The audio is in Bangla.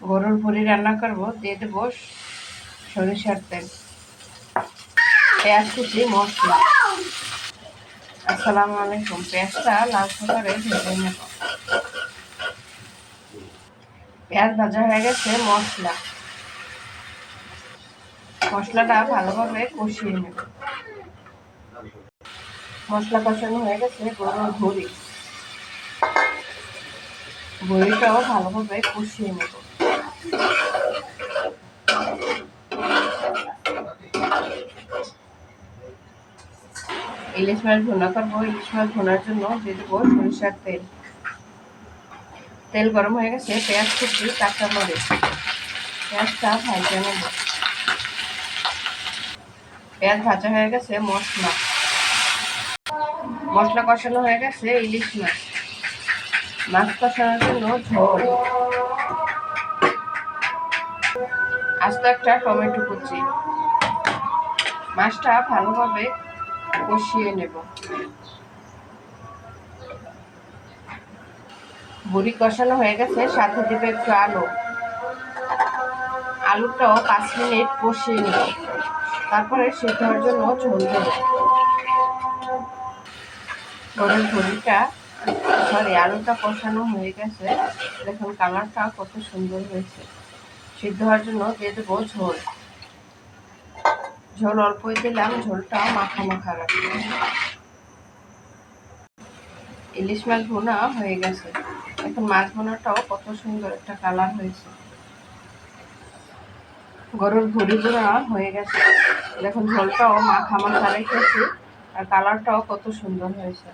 গরুর ভুঁড়ি রান্না করব, দিয়ে দেবো সরিষার তেল, পেঁয়াজ কুচি, মশলা। আসসালামু আলাইকুম। পেঁয়াজটা লালচে করে ভেজে নেব। পেঁয়াজ ভাজা হয়ে গেছে। মশলাটা ভালোভাবে কষিয়ে নেব। মশলা কষানো হয়ে গেছে। গরুর ভুঁড়িটাও ভালোভাবে কষিয়ে নেব। ইলিশ মাছ ভুনা করবো। ইলিশ মাছ ভুনার জন্য দিয়ে দেবো সরিষার তেল। তেল গরম হয়ে গেছে। পেঁয়াজ কুচি, কাঁচামরিচ, পেঁয়াজটা ভাজা নেব। পেঁয়াজ ভাজা হয়ে গেছে। মশলা কষানো হয়ে গেছে। ইলিশ মাছ কষানোর জন্য ঝোল, আস্ত একটা টমেটো কুচি। মাছটা ভালোভাবে কষিয়ে নেব। ভুঁড়ি কষানো হয়ে গেছে। সাথে দেবে একটু আলুটাও 5 মিনিট কষিয়ে নেব। তারপরে সিদ্ধ হওয়ার জন্য ঝোল দেব। গরুর আলুটা কষানো হয়ে গেছে। দেখুন কালারটা কত সুন্দর হয়েছে। সিদ্ধ হওয়ার জন্য দিয়ে দেবো ঝোল অল্পই দিলাম। ঝোলটা মাখা মাখা রাখবো। ইলিশ মাছ ভুনা হয়ে গেছে। এখন মাছ ভুনাটাও কত সুন্দর একটা কালার হয়েছে। গরুর ভুঁড়ি ভুনা হয়ে গেছে। দেখুন ঝোলটাও মাখা মাখা রেখেছি আর কালারটাও কত সুন্দর হয়েছে।